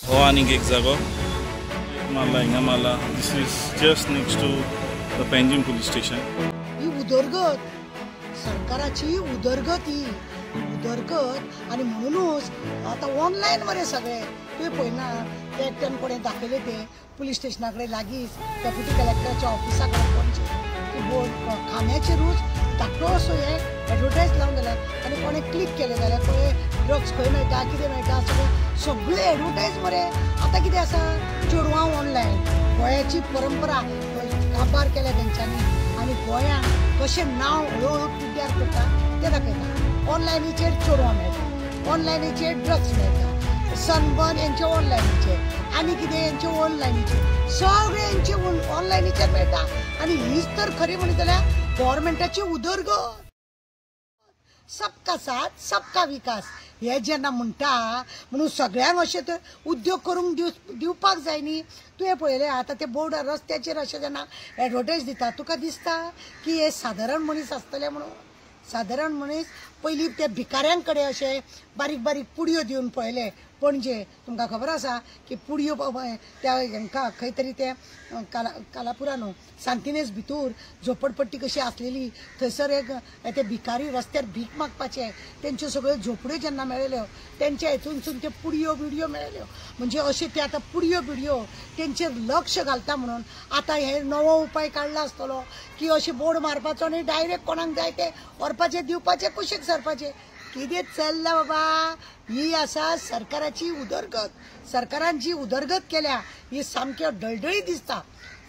हो आनीक एक जागो मारला हिंगा मारला. This is just next to the Panjim police station. ही उदरगत सरकाराची उदरगत ही उदरगत आणि म्हणूनच आता ऑनलाईन मरे सगळे तुवें पळयना ते एकट्यान कोणें दाखयले ते पुलीस स्टेशना कडेन लागींच डेप्युटी कलेक्टराच्या ऑफिसा कडेन पणजे खांब्याचेरूच धाकटो असो हे एडवर्टायज लावन गेल्यार आनी कोणें क्लिक केलें जाल्यार खंय ड्रग्स खंय मेळटा कितें मेळटा सगळे एडवर्टायज मरे. आतां कितें आसा चेडवां ऑनलायन गोंयाची परंपरा काबार केल्या तेंच्यांनी आनी गोंयान कशें नांव हळूहळू पिड्ड्यार करता तें दाखयता. ऑनलायनीचेर चेडवां मेळटा, ऑनलायनीचेर ड्रग्स मेळटा, सनबर्न हेंचे ऑनलायनीचेर आनी कितें हेंचे ऑनलायनीचेर सगळे हेंचे ऑनलायनीचेर मेळटा. आनी हीच तर खरी म्हणत जाल्यार गव्हर्मेंटाची उदरगत. सबका साथ सबका विकास हे जेन्ना म्हणटा म्हणून सगळ्यांक अशें तर उद्योग करूंक दिवपाक जाय न्ही. तुवें पळयलें आतां ते बोर्ड रस्त्याचेर अशें जेन्ना एडवर्टायज दिता तुका दिसता की हे सादारण मनीस आसतले म्हणून. सादारण मनीस पयलीं ते भिकाऱ्यां कडेन अशे बारीक बारीक पुडयो दिवन पळयले पणजे. तुमकां खबर आसा की पुडयो त्या हांकां खंय तरी ते कालापुरा न्हू सांतिनेज भितर झोपडपट्टी कशी आसलेली थंयसर एक ते भिकारी रस्त्यार भीक मागपाचे तेंच्यो सगळ्यो झोपड्यो जेन्ना मेळयल्यो तेंच्या हितूनसून ते पुडयो बिडयो मेळयल्यो. म्हणजे अशे ते आतां पुडयो बिडयो तेंचेर लक्ष घालता म्हणून आतां हे नवो उपाय काडला आसतलो की अशे बोर्ड मारपाचो आनी डायरेक्ट कोणाक जाय ते व्हरपाचे दिवपाचे कुशीक सरपाचे. कितें चल्लां बाबा. ही आसा सरकाराची उदरगत. सरकारान जी उदरगत केल्या ही सामक्यो डळडळीत दिसता.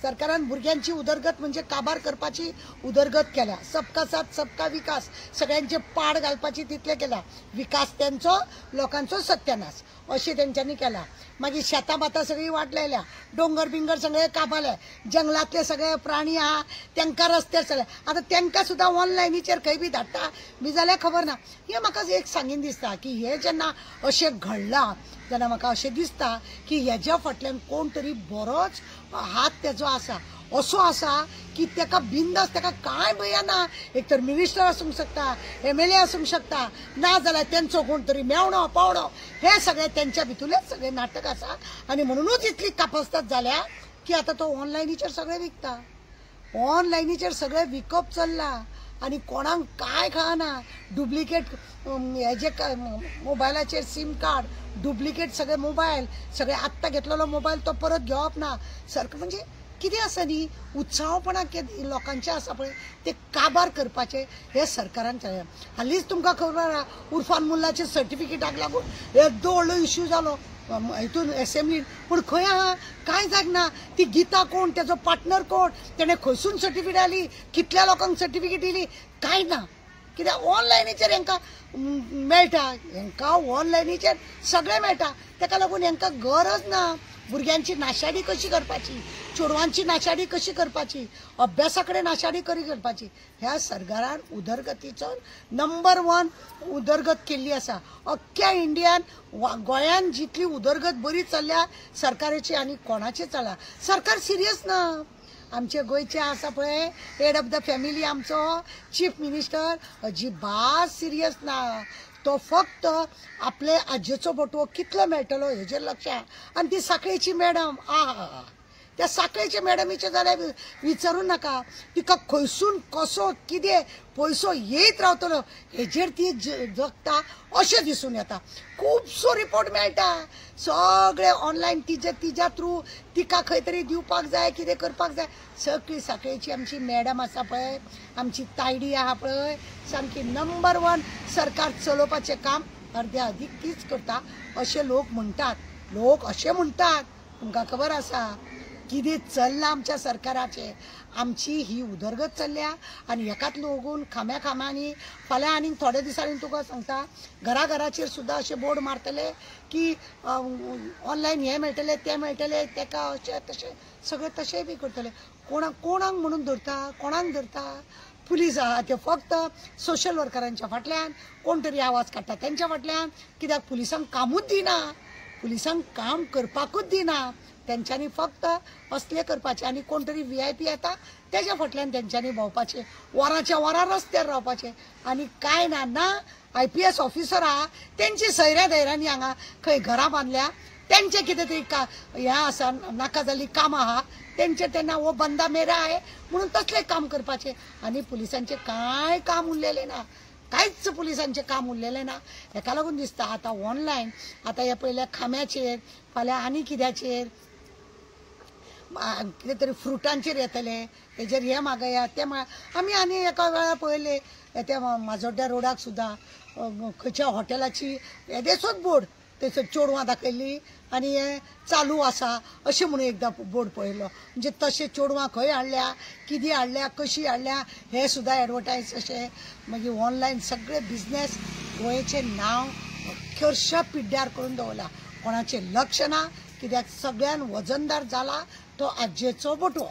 सरकारान भुरग्यांची उदरगत म्हणजे काबार करपाची उदरगत केल्या. सबका साथ सबका विकास सगळ्यांचे पाड घालपाची तितले केल्या. विकास त्यांचो लोकांचो सत्यानाश अशें तेंच्यांनी केला. मागीर शेतां बातां सगळीं वाटलेल्या, दोंगर बिंगर सगळे काबाले, जंगलातले सगळे प्राणी आहा तेंकां रस्त्यार चले. आतां तेंकां सुद्दां ऑनलायनीचेर खंय बी धाडटा बी जाल्यार खबर ना. हे म्हाका एक सांगीन दिसता की हे जेन्ना अशें घडलां तेन्ना म्हाका अशें दिसता की हेज्या फाटल्यान कोण तरी बरोच हात तेजो आसा. असो आसा की तेका बिंदास तेका कांय भंय ना. एक तर मिनिस्टर आसूंक शकता, MLA आसूंक शकता, ना जाल्यार तेंचो कोण तरी मेवणो पावणो हे सगळे तेंच्या भितूरलेच सगळे नाटक आसा. आनी म्हणूनच इतली कापासतात जाल्या की आतां तो ऑनलायनीचेर सगळे विकता. ऑनलायनीचेर सगळे विकप चल्ला आनी कोणाक कांय कळना. डुप्लिकेट हेजे मोबायलाचेर सीम कार्ड डुप्लिकेट सगळे मोबायल सगळे आत्तां घेतलेलो मोबायल तो परत घेवप ना. सरकार म्हणजे कितें आसा न्ही उत्साहपणा लोकांचे आसा पळय ते काबार करपाचे हे सरकारान केलें. हालींच तुमकां खबर आहा उरफान मुल्लाचे सर्टिफिकेटाक लागून येदो व्हडलो इश्यू जालो हितून एसेंब्लीन. पूण खंय आहा कांय जाग ना. ती गीता कोण तेजो पार्टनर कोण तेणें खंयसून सर्टिफिकेट आली कितल्या लोकांक सर्टिफिकेट दिली कांय ना. कित्याक ऑनलायनीचेर हांकां मेळटा. हांकां ऑनलायनीचेर सगळें मेळटा. ताका लागून हांकां गरज ना भुरग्यांची नाशाडी कशी करपाची, चेडवांची नाशाडी कशी करपाची, अभ्यासा कडेन नाशाडी कशी करपाची. ह्या सरकारान उदरगतीचो नंबर 1 उदरगत केल्ली आसा. अख्ख्या इंडियान गोंयान जितली उदरगत बरी चल्ल्या सरकाराची आनी कोणाची चला. सरकार सिरियस ना. आमचे गोंयचे आसा पळय हेड ऑफ द फॅमिली आमचो चीफ मिनिस्टर अजिबात सिरियस ना. तो फक्त आपले आजेचो बटवो कितलो मेळटलो हेजेर लक्ष. आनी ती साखळेची मॅडम आहा त्या साखळेच्या मॅडमीचे जाल्यार विचारूं नाका. तिका खंयसून कसो कितें पयसो येयत रावतलो हेजेर ती जगता अशें दिसून येता. खुबसो रिपोर्ट मेळटा सगळे ऑनलायन तिच्या थ्रू तिका खंय तरी दिवपाक जाय कितें करपाक जाय. सगळी साखळेची आमची मॅडम आसा पळय आमची तायडी आहा पळय सामकी नंबर 1 सरकार चलोवपाचें काम अर्द्या अदीक तीच करता अशें लोक म्हणटात. लोक अशें म्हणटात. तुमकां खबर आसा कितें चल्लां आमच्या सरकाराचें. आमची ही उदरगत चल्ल्या आनी हेकाच लागून खांब्या खांब्यांनी फाल्यां आनीक थोड्या दिसांनी तुका सांगता घराघराचेर सुद्दां अशें बोर्ड मारतले की ऑनलायन हें मेळटलें तें मेळटलें तेका अशें तशें सगळें तशें बी करतले. कोणाक म्हणून धरता कोणाक धरता. पुलीस आहा ते फक्त सोशल वर्करांच्या फाटल्यान कोण तरी आवाज काडटा तेंच्या फाटल्यान. कित्याक पुलिसांक कामूच दिना. पुलिसांक काम करपाकूच दिना. तेंच्यांनी फक्त असले करपाचे आनी कोण तरी VIP येता तेज्या फाटल्यान तेंच्यांनी भोंवपाचें वरांच्या वरां रस्त्यार रावपाचें आनी कांय ना. IPS ऑफिसर आहा तेंची सैऱ्या धैर्यांनी हांगा खंय घरां बांदल्या तेंचे कितें तरी हें आसा नाका जाल्ली कामां आहा तेंचे तेन्ना हो बंदा मेरा आहे म्हणून तसले काम करपाचे आनी पुलिसांचे कांय काम उरलेलें ना कांयच पुलिसांचें काम उरलेलें ना हेका लागून दिसता आतां ऑनलायन आतां हे पयले खांब्याचेर फाल्यां आनी कित्याचेर कितें तरी फ्रुटांचेर येतले तेजेर हे मागया ते आमी आनी एका वेळार पळयले त्या माजोड्ड्या रोडाक सुद्दां खंयच्या हॉटेलाची येदेसोच बोर्ड थंयसर चोडवां दाखयल्ली आनी हे चालू आसा अशें म्हणून एकदां बोर्ड पळयलो म्हणजे तशें चोडवां खंय हाडल्या कितें हाडल्या कशी हाडल्या हे सुद्दां एडवर्टायज अशें मागीर ऑनलायन सगळे बिझनेस गोंयचें नांव अक्षरशः पिड्ड्यार करून दवरला कोणाचें लक्ष ना कित्याक सगळ्यान वजनदार जाला तो आज्जेचो बटवो